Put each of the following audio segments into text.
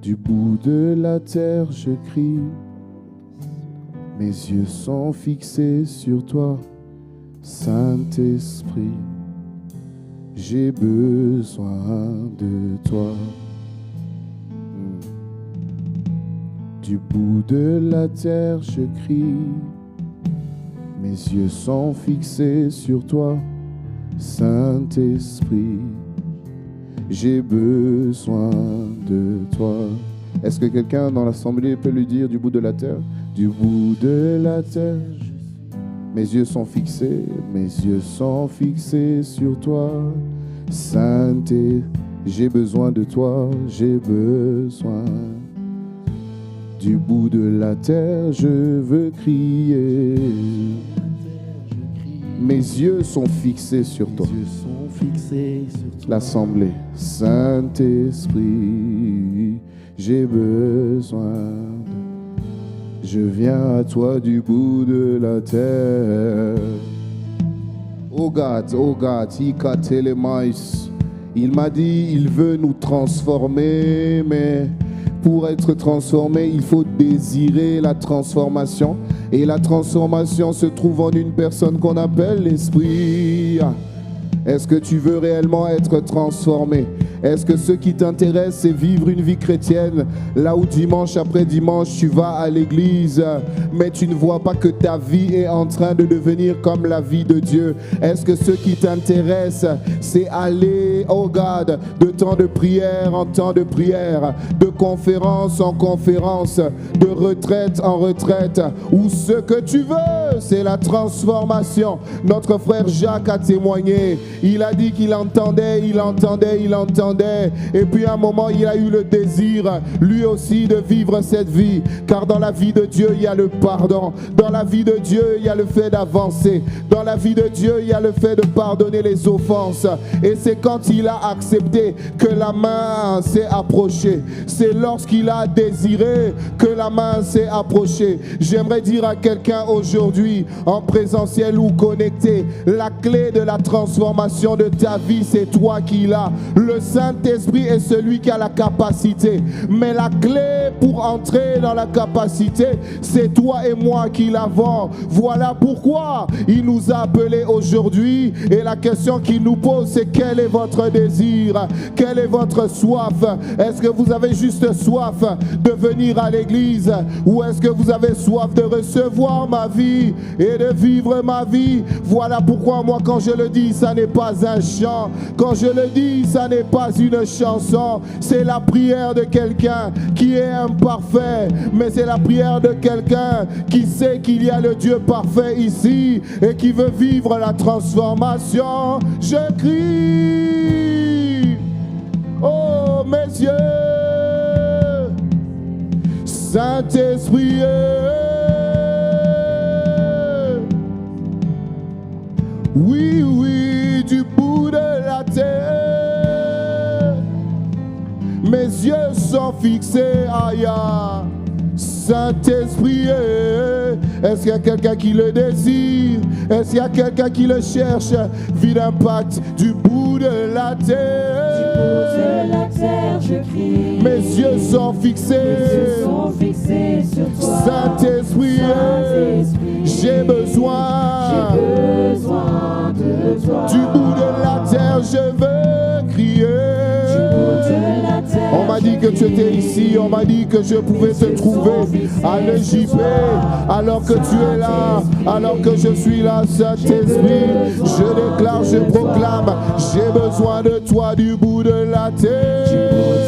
Du bout de la terre, je crie. Mes yeux sont fixés sur toi, Saint-Esprit. J'ai besoin de toi. Du bout de la terre, je crie. Mes yeux sont fixés sur toi, Saint-Esprit. J'ai besoin de toi. Est-ce que quelqu'un dans l'assemblée peut lui dire du bout de la terre? Du bout de la terre, mes yeux sont fixés sur toi, Saint-Esprit. J'ai besoin de toi, j'ai besoin. Du bout de la terre, je veux crier. Mes yeux sont fixés sur toi. L'assemblée, Saint-Esprit, j'ai besoin. Je viens à toi du bout de la terre. Oh God, il m'a dit, il veut nous transformer, mais pour être transformé, il faut désirer la transformation. Et la transformation se trouve en une personne qu'on appelle l'Esprit. Est-ce que tu veux réellement être transformé? Est-ce que ce qui t'intéresse, c'est vivre une vie chrétienne, là où dimanche après dimanche, tu vas à l'église, mais tu ne vois pas que ta vie est en train de devenir comme la vie de Dieu? Est-ce que ce qui t'intéresse, c'est aller, oh God, de temps de prière en temps de prière, de conférence en conférence, de retraite en retraite, ou ce que tu veux, c'est la transformation? Notre frère Jacques a témoigné. Il a dit qu'il entendait. Et puis à un moment, il a eu le désir, lui aussi, de vivre cette vie. Car dans la vie de Dieu, il y a le pardon. Dans la vie de Dieu, il y a le fait d'avancer. Dans la vie de Dieu, il y a le fait de pardonner les offenses. Et c'est quand il a accepté que la main s'est approchée. C'est lorsqu'il a désiré que la main s'est approchée. J'aimerais dire à quelqu'un aujourd'hui, en présentiel ou connecté, la clé de la transformation de ta vie, c'est toi qui l'as. Le Saint-Esprit est celui qui a la capacité. Mais la clé pour entrer dans la capacité, c'est toi et moi qui l'avons. Voilà pourquoi il nous a appelés aujourd'hui. Et la question qu'il nous pose, c'est quel est votre désir? Quelle est votre soif? Est-ce que vous avez juste soif de venir à l'église? Ou est-ce que vous avez soif de recevoir ma vie et de vivre ma vie? Voilà pourquoi moi, quand je le dis, ça n'est pas un chant. Quand je le dis, ça n'est pas une chanson. C'est la prière de quelqu'un qui est imparfait. Mais c'est la prière de quelqu'un qui sait qu'il y a le Dieu parfait ici et qui veut vivre la transformation. Je crie, oh mes yeux, Saint-Esprit, oui, oui, du bout de la terre, mes yeux sont fixés ailleurs. Saint-Esprit, est-ce qu'il y a quelqu'un qui le désire? Est-ce qu'il y a quelqu'un qui le cherche? Vie d'impact du bout de la terre. Du bout de la terre, je crie. Mes yeux sont fixés sur toi. Saint-Esprit, j'ai besoin de toi. Du bout de la terre, je veux crier. On m'a dit que tu étais ici, on m'a dit que je pouvais te trouver à l'EJP, alors que tu es là, alors que je suis là, Saint-Esprit. Je déclare, je proclame, j'ai besoin de toi du bout de la terre.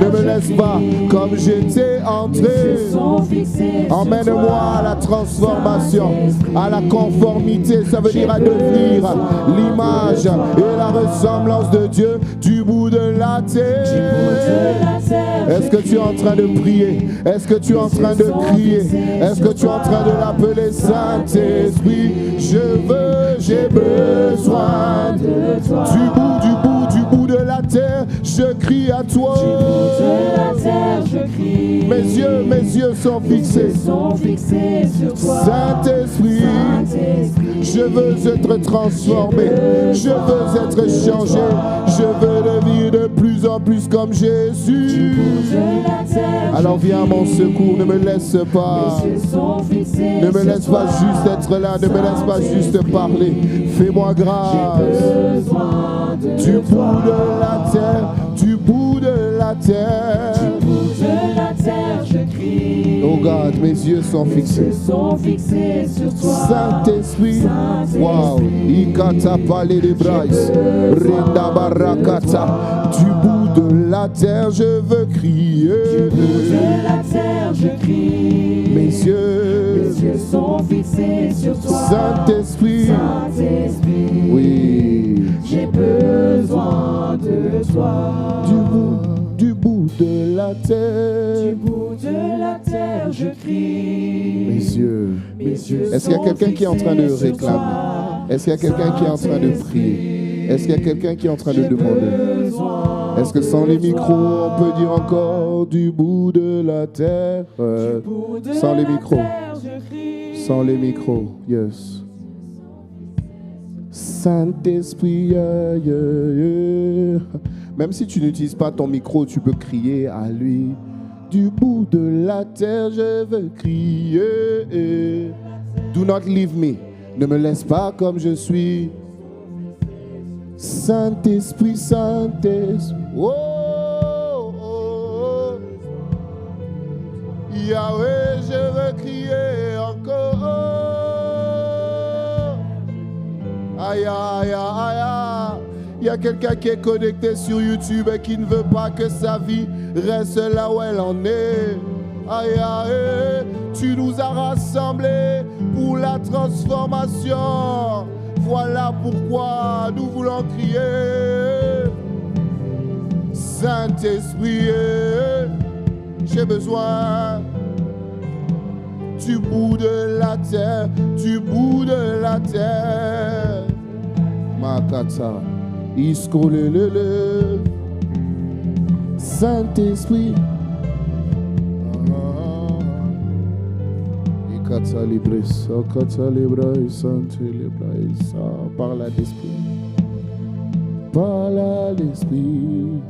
Ne me laisse pas comme j'étais entré. Emmène-moi à la transformation, à la conformité, ça veut dire à devenir l'image et la ressemblance de Dieu du bout de la terre. Est-ce que tu es en train de prier? Est-ce que tu es en train de crier? Est-ce que tu es en train de l'appeler Saint-Esprit? J'ai besoin de toi. Du bout de la terre, je crie à toi. Du bout de la terre, je crie. Mes yeux sont fixés. Sont fixés sur toi. Saint-Esprit, je veux être transformé. Je veux être changé. Je veux devenir de plus en plus comme Jésus. Alors viens à mon secours, ne me laisse pas. Ne me laisse pas juste être là, ne me laisse pas juste parler. Fais-moi grâce. Du bout de la terre, du bout de la terre. Du bout de la terre, je crie. Oh God, mes yeux sont fixés. Sur toi. Saint-Esprit, wow, Ikata Palais des Brailles, Renda Barakata. Du bout de la terre, je veux crier. Du bout de la terre, je crie. Mes yeux sont fixés sur toi. Saint-Esprit, oui, j'ai besoin de toi. Du bout de la terre. Du bout de la terre, je crie. Mes yeux. Est-ce qu'il y a quelqu'un qui est en train de réclamer? Est-ce qu'il y a quelqu'un qui est en train de prier? Est-ce qu'il y a quelqu'un qui est en train de demander? Est-ce que sans les micros, on peut dire encore du bout de la terre? Sans les micros. Sans les micros, yes. Saint-Esprit, yeah, yeah, yeah. Même si tu n'utilises pas ton micro, tu peux crier à lui. Du bout de la terre, je veux crier. Do not leave me. Ne me laisse pas comme je suis. Saint-Esprit, Saint-Esprit. Oh, oh, oh. Yahweh, je veux crier encore. Aïe, aïe, aïe, aïe. Il y a quelqu'un qui est connecté sur YouTube et qui ne veut pas que sa vie reste là où elle en est. Aïe, aïe, tu nous as rassemblés pour la transformation. Voilà pourquoi nous voulons crier. Saint-Esprit, j'ai besoin du bout de la terre, du bout de la terre. Makata, iskolelele. Saint-Esprit. Ikata libresa, kata libraisa, libraisa. Parle à l'esprit. Parle à l'esprit.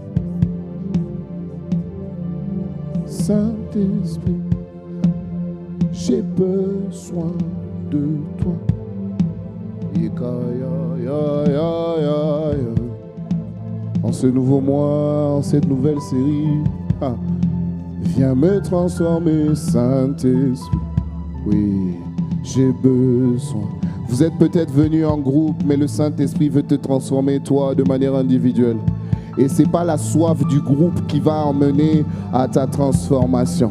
Saint-Esprit. J'ai besoin de toi. En ce nouveau mois, en cette nouvelle série, viens me transformer, Saint-Esprit. Oui, j'ai besoin. Vous êtes peut-être venus en groupe, mais le Saint-Esprit veut te transformer, toi, de manière individuelle. Et ce n'est pas la soif du groupe qui va emmener à ta transformation.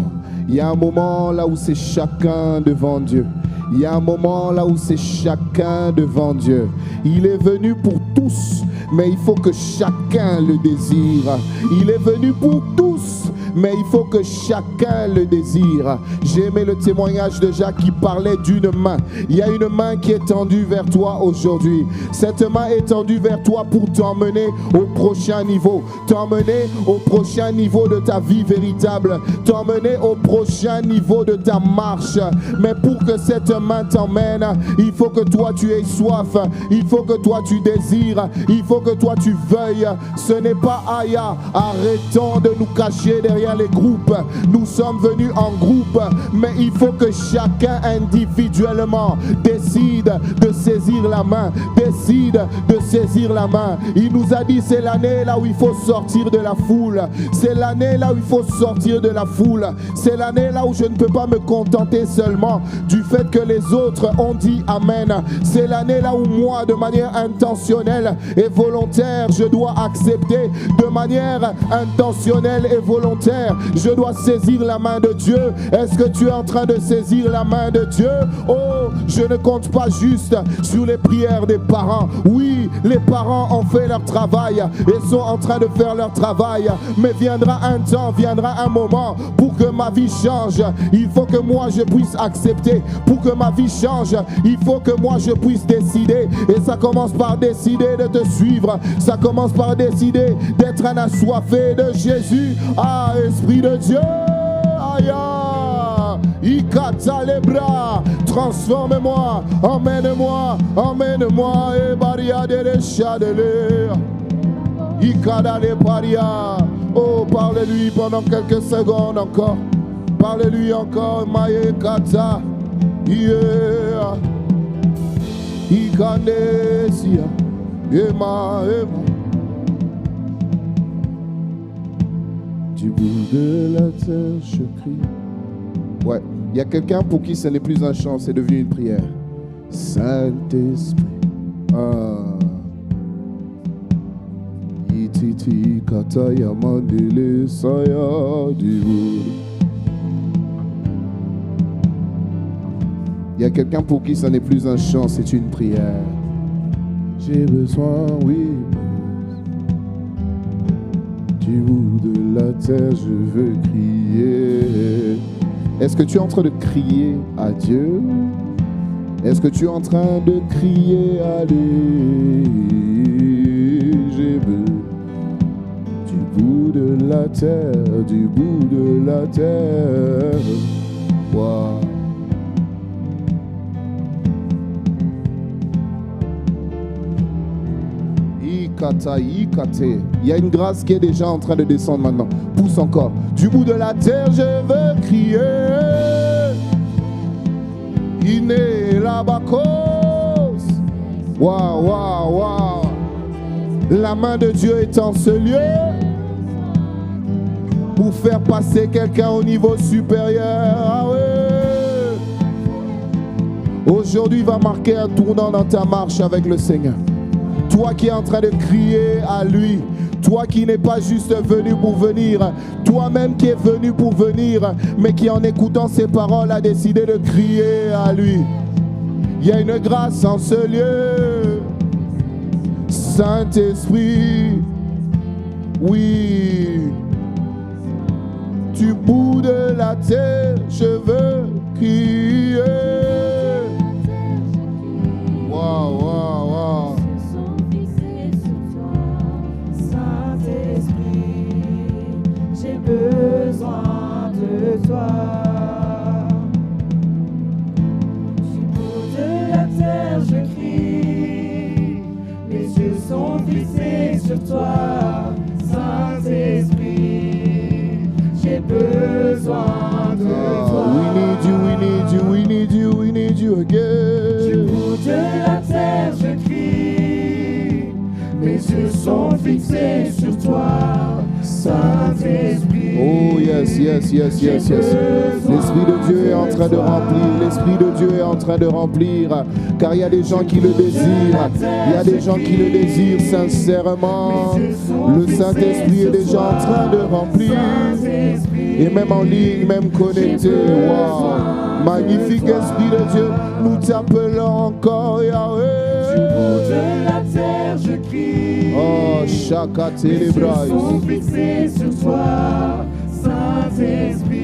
Il y a un moment là où c'est chacun devant Dieu. Il y a un moment là où c'est chacun devant Dieu. Il est venu pour tous, mais il faut que chacun le désire. Il est venu pour tous, mais il faut que chacun le désire. J'ai aimé le témoignage de Jacques qui parlait d'une main. Il y a une main qui est tendue vers toi aujourd'hui. Cette main est tendue vers toi pour t'emmener au prochain niveau. T'emmener au prochain niveau de ta vie véritable. T'emmener au prochain niveau de ta marche. Mais pour que cette main t'emmène, il faut que toi tu aies soif. Il faut que toi tu désires. Il faut que toi tu veuilles. Ce n'est pas Aya. Arrêtons de nous cacher derrière les groupes. Nous sommes venus en groupe, mais il faut que chacun individuellement décide de saisir la main. Décide de saisir la main. Il nous a dit c'est l'année là où il faut sortir de la foule. C'est l'année là où il faut sortir de la foule. C'est l'année là où je ne peux pas me contenter seulement du fait que les autres ont dit Amen. C'est l'année là où moi, de manière intentionnelle et volontaire, je dois accepter de manière intentionnelle et volontaire terre, je dois saisir la main de Dieu. Est-ce que tu es en train de saisir la main de Dieu? Oh, je ne compte pas juste sur les prières des parents. Oui, les parents ont fait leur travail et sont en train de faire leur travail, mais viendra un temps, viendra un moment pour que ma vie change. Il faut que moi je puisse accepter. Pour que ma vie change, il faut que moi je puisse décider. Et ça commence par décider de te suivre. Ça commence par décider d'être un assoiffé de Jésus. Ah, Esprit de Dieu, aïe, Ikata les bras, transforme-moi, emmène-moi, emmène-moi, et baria de l'echadele, Ikada les paria. Oh, parle-lui pendant quelques secondes encore. Parle-lui encore, Maye Kata, yeah, Ikanesia, Ema, Ema. Du bout de la terre, je crie. Ouais, il y a quelqu'un pour qui ce n'est plus un chant, c'est devenu une prière. Saint-Esprit, Ititi kata yamandele saya diou. Il y a quelqu'un pour qui ce n'est plus un chant, c'est une prière. J'ai besoin, oui, du bout de la terre, je veux crier. Est-ce que tu es en train de crier à Dieu? Est-ce que tu es en train de crier à lui? J'ai besoin du bout de la terre, du bout de la terre. Wow. Il y a une grâce qui est déjà en train de descendre maintenant. Pousse encore. Du bout de la terre, je veux crier. Iné Labakos. Waouh, waouh, waouh. La main de Dieu est en ce lieu pour faire passer quelqu'un au niveau supérieur. Ah ouais. Aujourd'hui va marquer un tournant dans ta marche avec le Seigneur. Toi qui es en train de crier à lui, toi qui n'es pas juste venu pour venir, toi-même qui es venu pour venir, mais qui en écoutant ses paroles a décidé de crier à lui. Il y a une grâce en ce lieu. Saint-Esprit, oui, du bout de la terre, je veux crier. Wow, wow, wow. Besoin de toi. Du bout de la terre, je crie. Mes yeux sont fixés sur toi, Saint-Esprit. J'ai besoin de toi. We need you, we need you, we need you, we need you again. Du bout de la terre, je crie. Mes yeux sont fixés sur toi, Saint-Esprit. Oh yes, yes, yes, yes, yes. L'Esprit de Dieu est en train de remplir. L'Esprit de Dieu est en train de remplir. Car il y a des gens qui le désirent. Il y a des gens qui le désirent sincèrement. Le Saint-Esprit est déjà en train de remplir. Et même en ligne, même connecté. Wow. Magnifique Esprit de Dieu. Nous t'appelons encore Yahweh. Du bout de la terre, je crie. Oh, Chaka Télébraïs. Mes yeux sont fixés sur toi, Saint-Esprit.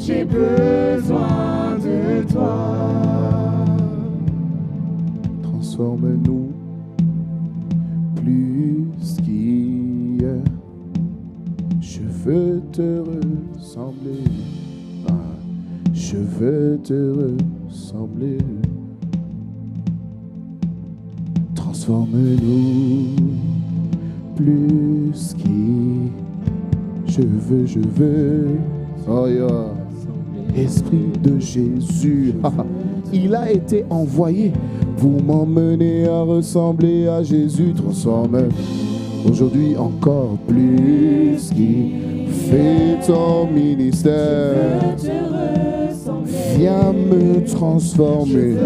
J'ai besoin de toi. Transforme-nous plus qu'hier. Je veux te ressembler. Je veux te ressembler. Transforme-nous plus qu'hier. Je veux. Oh yeah. Esprit de Jésus, il a été envoyé pour m'emmener à ressembler à Jésus. Transforme aujourd'hui encore plus qui fait ton ministère. Viens me transformer.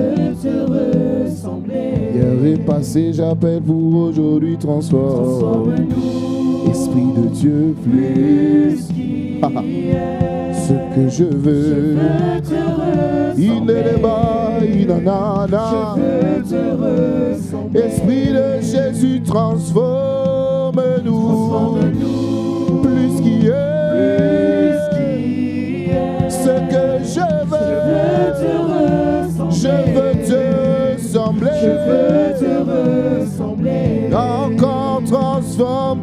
Hier est passé, j'appelle pour aujourd'hui transforme. Esprit de Dieu, plus ce que je veux. Esprit de Jésus, transforme-nous. Plus qui est ce que je veux. Je veux te ressembler. Encore transforme.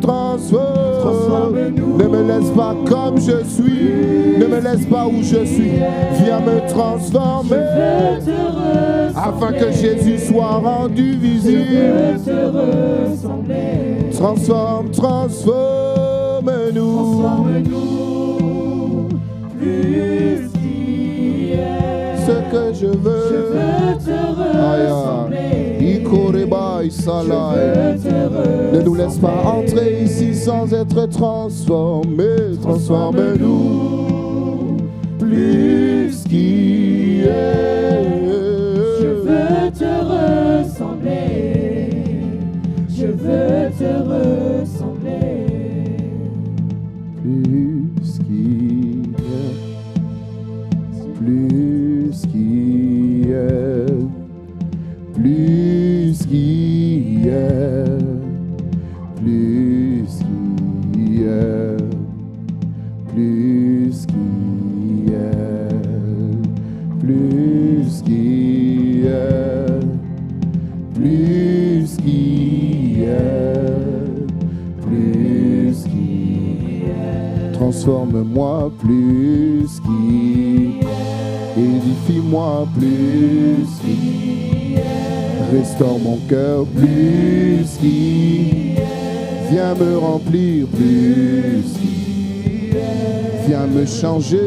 Ne me laisse pas comme je suis. Ne me laisse pas où je suis. Viens me transformer. Afin que Jésus soit rendu visible. Transforme-nous. Plus qui est ce que je veux. Je veux te ressembler. Ne nous laisse pas entrer ici sans être transformés. Transforme-nous. Plus qui est. Je veux te ressembler. Je veux te ressembler. Plus qui est. Plus qui est. Plus qui est. Plus qui est. Plus qui est. Plus qui est. Plus qui est. Plus qui est. Transforme-moi, plus qui est. Édifie-moi, plus qui est. Restaure mon cœur, plus qui est. Viens me remplir, plus qui est. Viens me changer,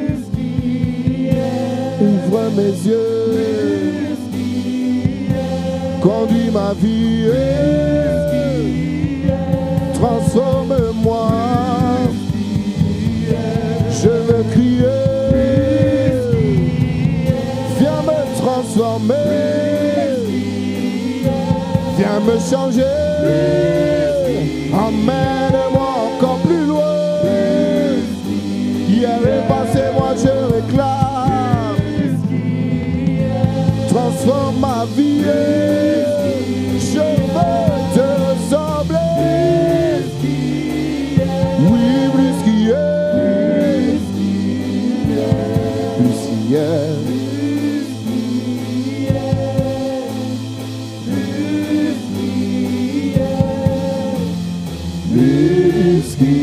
plus qui est. Ouvre mes yeux, conduis ma vie, transforme-moi. Je veux crier, viens me transformer, viens me changer, emmène-moi encore plus loin. Hier est passé, moi je réclame. Transforme ma vie, je veux te ressembler. Oui, plus qui est, plus qui est. Plus qui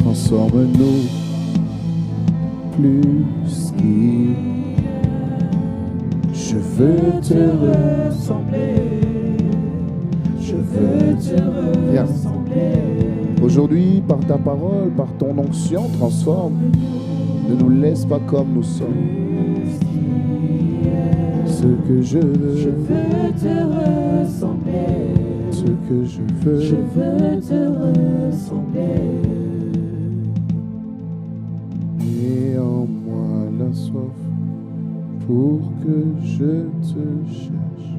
transforme-nous, plus qui je veux te ressembler. Je veux te ressembler. Aujourd'hui, par ta parole, par ton onction, transforme. Ne nous laisse pas comme nous sommes. Ce que je veux te ressembler. Ce que je veux te ressembler. Et en moi la soif pour que je te cherche.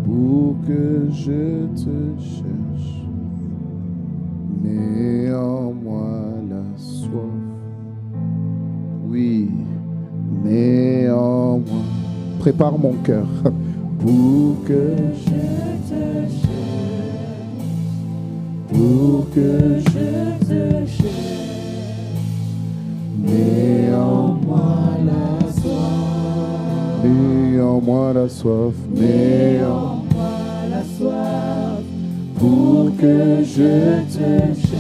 Pour que je te cherche. Mets en moi la soif. Oui, mets en moi. Prépare mon cœur pour que je te cherche. Pour que je te cherche. Mets en moi la soif. Mets en moi la soif. Mets en moi la soif. Pour que je te cherche.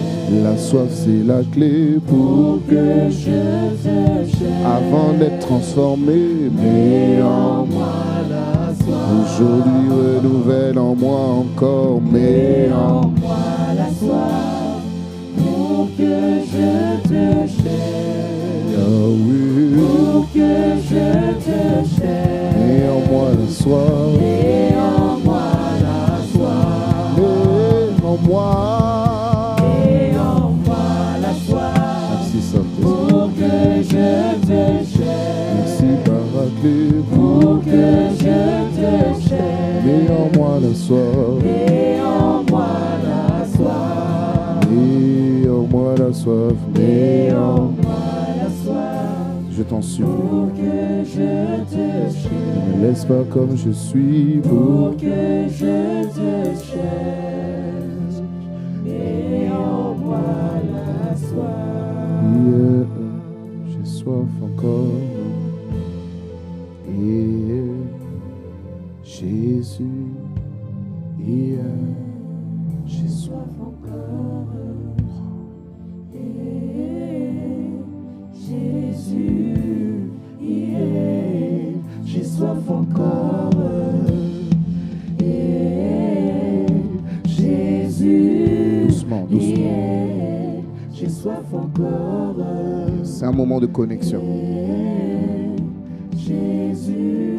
La soif c'est la clé pour que je te cherche. Avant d'être transformé, mets en moi la soif. Aujourd'hui renouvelle en moi encore, mets en moi la soif. Pour que je te cherche. Oh oui. Pour que je te cherche. Mets en moi la soif. Mets en moi la soif. Mets en moi. Mets en moi la soif. Merci Saint-Esprit. Pour que je te cherche. Merci pour que je te cherche. Mets en moi la soif. Mets en moi la soif. Mets en moi la soif. Mets en moi la soif. Je t'en supplie. Pour que je te cherche. Ne me laisse pas comme je suis. Pour que je te cherche. Mets en moi la soif. J'ai soif encore. Jésus, j'ai soif encore. Jésus, j'ai soif encore. Jésus, doucement, doucement. J'ai soif encore. C'est un moment de connexion. Jésus,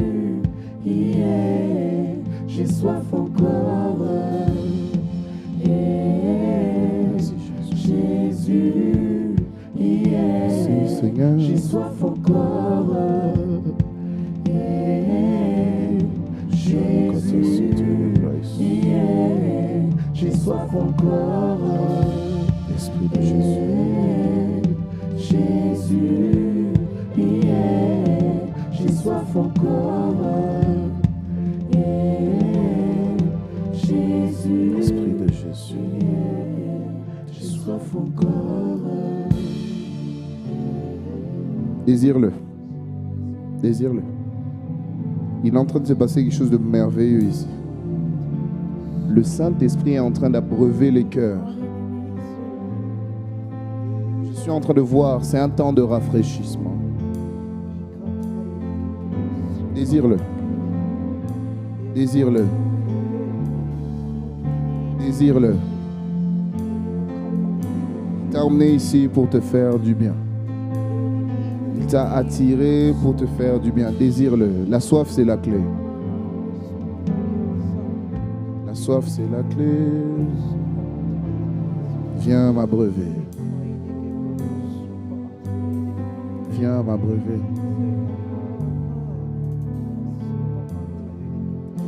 j'ai soif encore. Jésus, Merci Seigneur. j'ai soif encore. Jésus, j'ai soif encore. Esprit de Jésus. Jésus, j'ai soif encore. Jésus, Esprit de Jésus. j'ai soif encore. Désire-le. Désire-le. Il est en train de se passer quelque chose de merveilleux ici. Le Saint-Esprit est en train d'abreuver les cœurs. Je suis en train de voir, c'est un temps de rafraîchissement. Désire-le. Désire-le. Désire-le. Il t'a emmené ici pour te faire du bien. Il t'a attiré pour te faire du bien. Désire-le. La soif, c'est la clé. La soif, c'est la clé. Viens m'abreuver. Viens m'abreuver.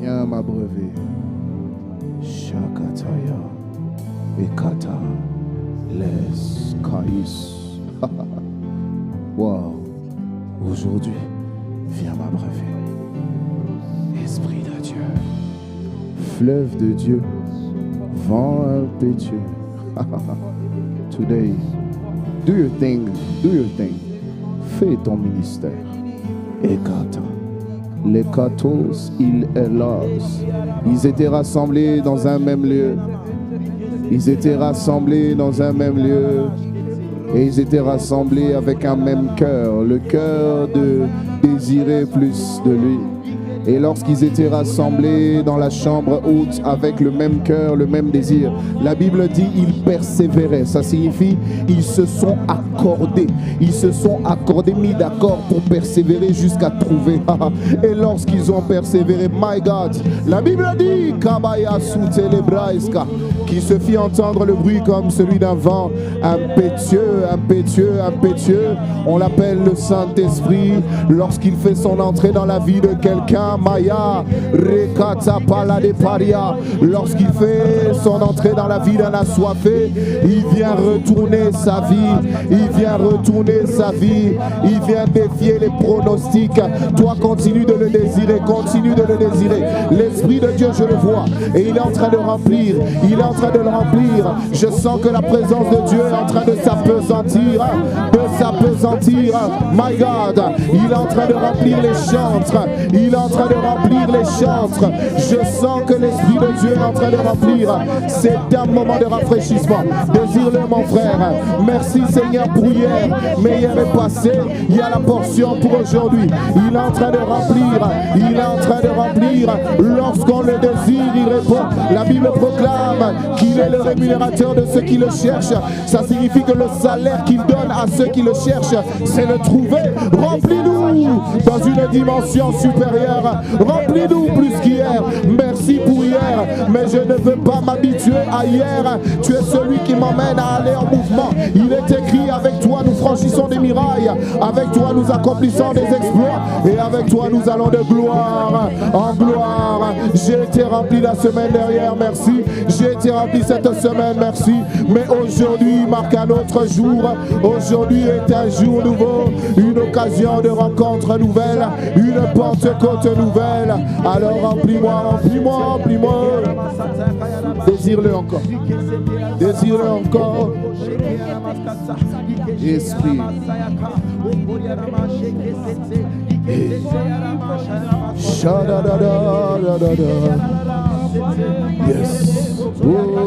Viens m'abreuver. Shakataya. Ekata. Les Kaïs. Wow. Aujourd'hui, viens m'abreuver. Esprit de Dieu. Fleuve de Dieu. Vent impétueux. Today, do your thing. Do your thing. Fais ton ministère. Ekata. Les Katos, ils hélas. Ils étaient rassemblés dans un même lieu. Ils étaient rassemblés dans un même lieu. Et ils étaient rassemblés avec un même cœur. Le cœur de désirer plus de lui. Et lorsqu'ils étaient rassemblés dans la chambre haute avec le même cœur, le même désir, la Bible dit ils persévéraient. Ça signifie ils se sont accordés. Ils se sont accordés, mis d'accord pour persévérer jusqu'à trouver. Et lorsqu'ils ont persévéré, my God, la Bible dit Kabaya Sutelebraiska, qui se fit entendre le bruit comme celui d'un vent impétueux, impétueux, impétueux. On l'appelle le Saint-Esprit lorsqu'il fait son entrée dans la vie de quelqu'un. Maya, Rekata Pala de Paria, lorsqu'il fait son entrée dans la vie d'un assoiffé, il vient retourner sa vie, il vient retourner sa vie, il vient défier les pronostics. Toi, continue de le désirer, continue de le désirer. L'Esprit de Dieu, je le vois, et il est en train de remplir, il est en train de le remplir. Je sens que la présence de Dieu est en train de s'appesantir, My God, il est en train de remplir les chantres, il est en train de remplir les chantres. Je sens que l'Esprit de Dieu est en train de remplir. C'est un moment de rafraîchissement. Désire-le, mon frère. Merci Seigneur pour hier. Mais hier est passé. Il y a la portion pour aujourd'hui. Il est en train de remplir. Il est en train de remplir. Lorsqu'on le désire, il répond. La Bible proclame qu'il est le rémunérateur de ceux qui le cherchent. Ça signifie que le salaire qu'il donne à ceux qui le cherchent, c'est le trouver. Remplis-nous dans une dimension supérieure. Remplis-nous plus qu'hier. Merci pour hier, mais je ne veux pas m'habituer à hier. Tu es celui qui m'emmène à aller en mouvement. Il est écrit, avec toi nous franchissons des murailles, avec toi nous accomplissons des exploits, et avec toi nous allons de gloire en gloire. J'ai été rempli la semaine dernière, merci. J'ai été rempli cette semaine, merci. Mais aujourd'hui marque un autre jour. Aujourd'hui est un jour nouveau, une occasion de rencontre nouvelle, une Pentecôte nouvelle. Alors remplis-moi, remplis-moi, remplis-moi. Désire-le encore. Désire-le encore. Esprit. Yes. Oh.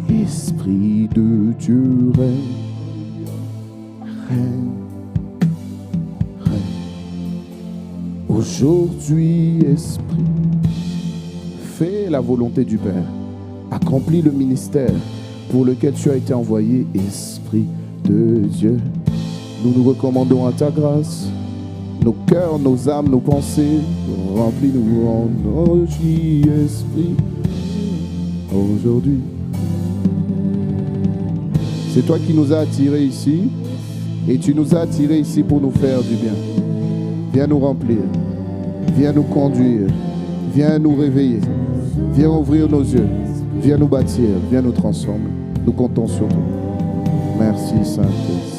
Esprit de Dieu règne, règne, règne. Aujourd'hui, Esprit, fais la volonté du Père. Accomplis le ministère pour lequel tu as été envoyé, Esprit de Dieu. Nous nous recommandons à ta grâce, nos cœurs, nos âmes, nos pensées. Remplis-nous en aujourd'hui, Esprit, aujourd'hui. C'est toi qui nous as attirés ici, et tu nous as attirés ici pour nous faire du bien. Viens nous remplir, viens nous conduire, viens nous réveiller, viens ouvrir nos yeux, viens nous bâtir, viens nous transformer. Nous comptons sur toi. Merci Saint-Esprit.